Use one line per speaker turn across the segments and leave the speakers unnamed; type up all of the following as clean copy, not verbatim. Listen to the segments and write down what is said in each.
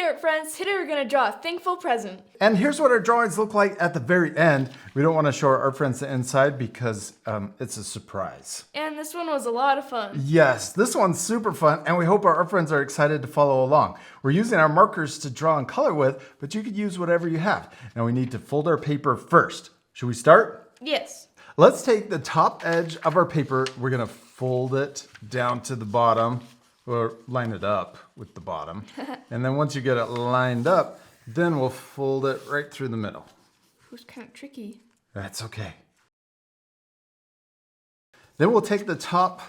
art friends, today we're going to draw a thankful present.
And here's what our drawings look like at the very end. We don't want to show our art friends the inside because it's a surprise.
And this one was a lot of fun.
Yes, this one's super fun, and we hope our art friends are excited to follow along. We're using our markers to draw and color with, but you could use whatever you have. Now we need to fold our paper first. Should we start?
Yes.
Let's take the top edge of our paper. We're going to fold it down to the bottom, or line it up with the bottom. And then once you get it lined up, then we'll fold it right through the middle.
It was kind of tricky.
That's okay. Then we'll take the top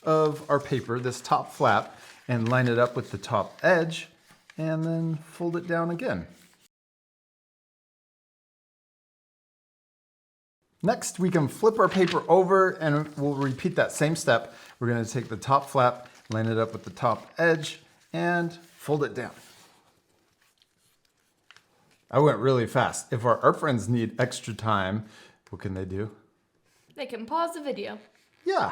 of our paper, this top flap, and line it up with the top edge, and then fold it down again. Next, we can flip our paper over and we'll repeat that same step. We're going to take the top flap, line it up with the top edge, and fold it down. I went really fast. If our art friends need extra time, what can they do?
They can pause the video.
Yeah.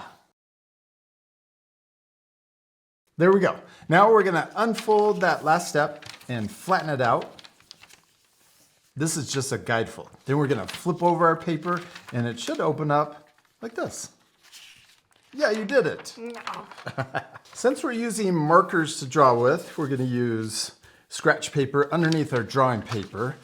There we go. Now we're going to unfold that last step and flatten it out. This is just a guide fold. Then we're going to flip over our paper and it should open up like this. Yeah, you did it.
No.
Since we're using markers to draw with, we're going to use scratch paper underneath our drawing paper.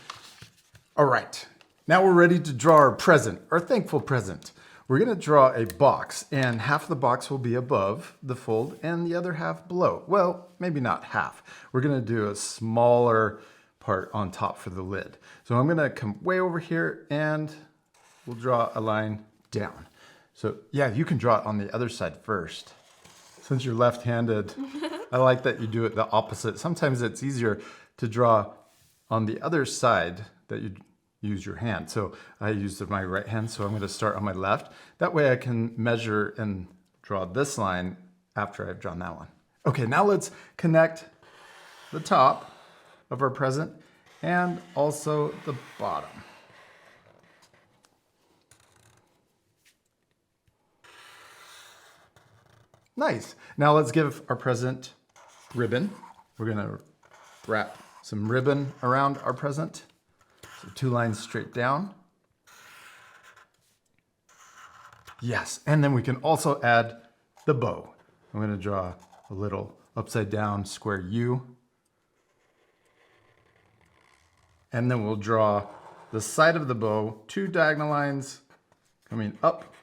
All right, now we're ready to draw our present, our thankful present. We're going to draw a box, and half of the box will be above the fold and the other half below. Well, maybe not half. We're going to do a smaller part on top for the lid. So I'm going to come way over here and we'll draw a line down. So yeah, you can draw it on the other side first. Since you're left-handed, I like that you do it the opposite. Sometimes it's easier to draw on the other side that you use your hand. So I use my right hand, so I'm going to start on my left. That way I can measure and draw this line after I've drawn that one. Okay, now let's connect the top of our present and also the bottom. Nice. Now let's give our present ribbon. We're going to wrap some ribbon around our present. So 2 lines straight down. Yes, and then we can also add the bow. I'm going to draw a little upside down square U. And then we'll draw the side of the bow, 2 diagonal lines coming up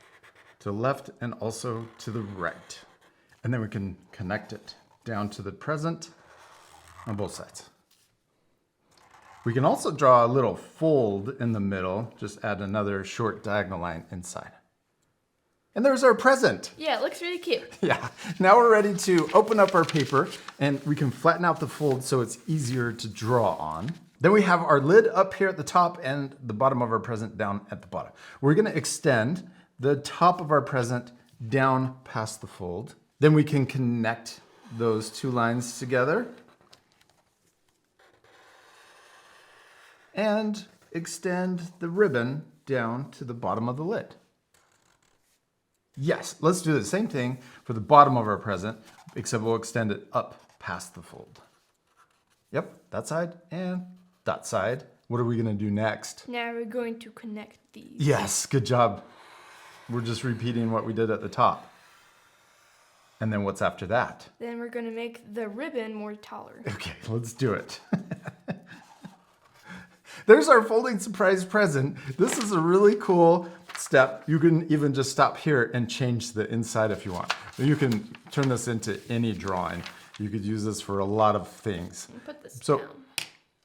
to the left and also to the right. And then we can connect it down to the present on both sides. We can also draw a little fold in the middle, just add another short diagonal line inside. And there's our present.
Yeah, it looks really cute.
Yeah, now we're ready to open up our paper and we can flatten out the fold so it's easier to draw on. Then we have our lid up here at the top and the bottom of our present down at the bottom. We're going to extend the top of our present down past the fold. Then we can connect those 2 lines together and extend the ribbon down to the bottom of the lid. Yes, let's do the same thing for the bottom of our present, except we'll extend it up past the fold. Yep, that side and that side. What are we going to do next?
Now we're going to connect these.
Yes, good job. We're just repeating what we did at the top. And then what's after that?
Then we're going to make the ribbon more taller.
Okay, let's do it. There's our folding surprise present. This is a really cool step. You can even just stop here and change the inside if you want. You can turn this into any drawing. You could use this for a lot of things.
Put this
So,
down.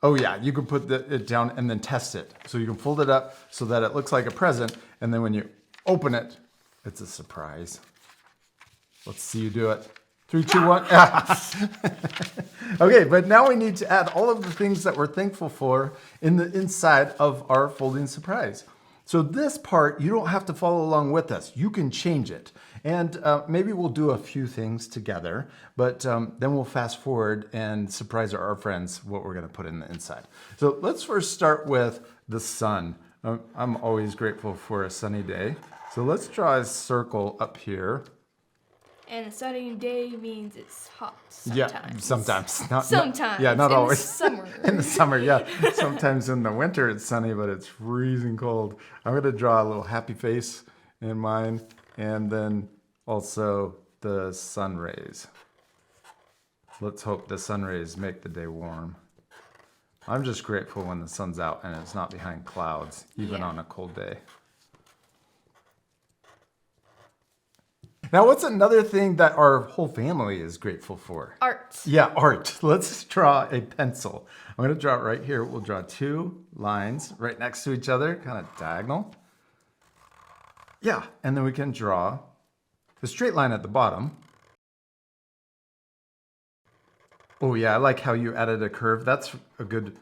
oh yeah, you can put it down and then test it. So you can fold it up so that it looks like a present. And then when you open it, it's a surprise. Let's see you do it. 3, 2, 1. Okay, but now we need to add all of the things that we're thankful for in the inside of our folding surprise. So this part, you don't have to follow along with us. You can change it. And maybe we'll do a few things together, but then we'll fast forward and surprise our friends what we're going to put in the inside. So let's first start with the sun. I'm always grateful for a sunny day. So let's draw a circle up here.
And a sunny day means it's hot sometimes.
Yeah, sometimes.
Sometimes.
Yeah, not
in
always.
The summer.
In the summer, yeah. Sometimes in the winter it's sunny, but it's freezing cold. I'm going to draw a little happy face in mine, and then also the sun rays. Let's hope the sun rays make the day warm. I'm just grateful when the sun's out and it's not behind clouds, even on a cold day. Now, what's another thing that our whole family is grateful for?
Art.
Yeah, art. Let's draw a pencil. I'm going to draw it right here. We'll draw 2 lines right next to each other, kind of diagonal. Yeah, and then we can draw a straight line at the bottom. Oh yeah, I like how you added a curve. That's a good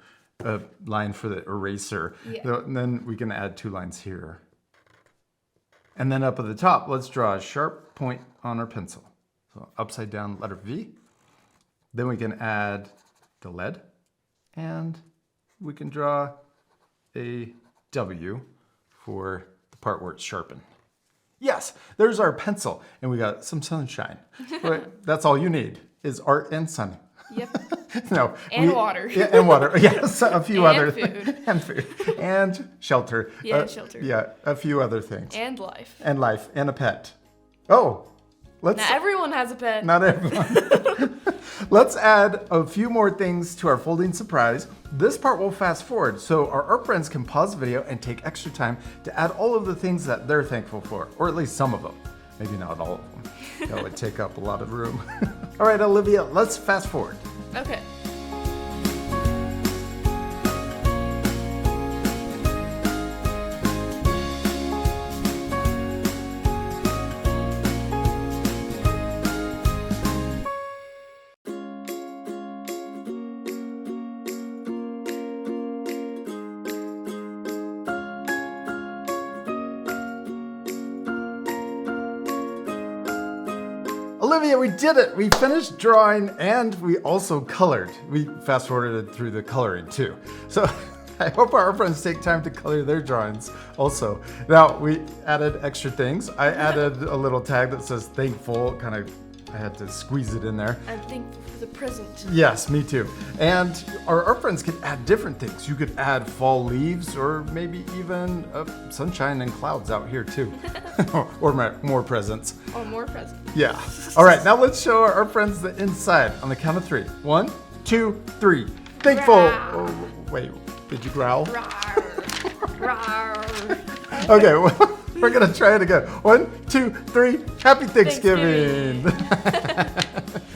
line for the eraser.
Yeah.
And then we can add 2 lines here. And then up at the top, let's draw a sharp point on our pencil. So upside down letter V. Then we can add the lead, and we can draw a W for the part where it's sharpened. Yes, there's our pencil, and we got some sunshine. But that's all you need is art and sun.
Yep.
No.
And water.
Yeah, and water. Yes, a few
And
other
food.
and food. And shelter.
Yeah, shelter.
Yeah, a few other things.
And life.
And life and a pet. Oh, let's
Not everyone has a pet.
not everyone. Let's add a few more things to our folding surprise. This part will fast forward, so our art friends can pause the video and take extra time to add all of the things that they're thankful for, or at least some of them. Maybe not all of them. That would take up a lot of room. All right, Olivia, let's fast forward.
Okay.
Olivia, we did it! We finished drawing and we also colored. We fast forwarded through the coloring too. So I hope our friends take time to color their drawings also. Now, we added extra things. I added a little tag that says thankful, I had to squeeze it in there.
I'm thankful for the present.
Yes, me too. And our art friends can add different things. You could add fall leaves or maybe even sunshine and clouds out here too. Or more presents.
Or more present.
Yeah. All right, now let's show our friends the inside on the count of 3. 1, 2, 3. Thankful.
Growl.
Oh, wait, did you growl?
Rawr. Rawr.
Okay, well, we're going to try it again. 1, 2, 3. Happy Thanksgiving.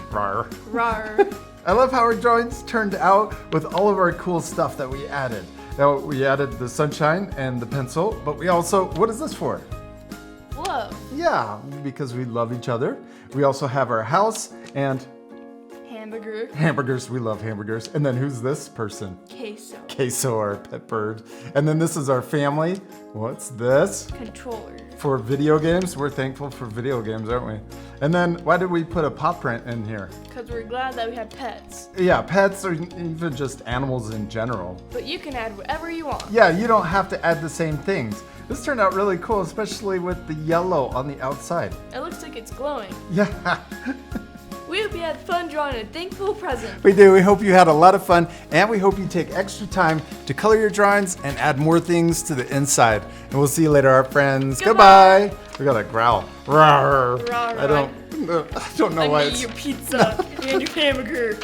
Rawr.
Rawr.
I love how our drawings turned out with all of our cool stuff that we added. Now, we added the sunshine and the pencil, but we also, what is this for?
Love.
Yeah, because we love each other. We also have our house and
Hamburger.
hamburgers. We love hamburgers. And then who's this person?
Queso.
Queso, our pet bird. And then this is our family. What's this?
Controller.
For video games. We're thankful for video games, aren't we? And then why did we put a paw print in here?
Because we're glad that we have pets.
Yeah, pets or even just animals in general.
But you can add whatever you want.
Yeah, you don't have to add the same things. This turned out really cool, especially with the yellow on the outside.
It looks like it's glowing.
Yeah.
We hope you had fun drawing a thankful present.
We do. We hope you had a lot of fun, and we hope you take extra time to color your drawings and add more things to the inside. And we'll see you later, our friends.
Goodbye.
Goodbye. We got a growl. Rawr.
Rawr,
I don't know
I'm
why
gonna eat your pizza and your hamburger.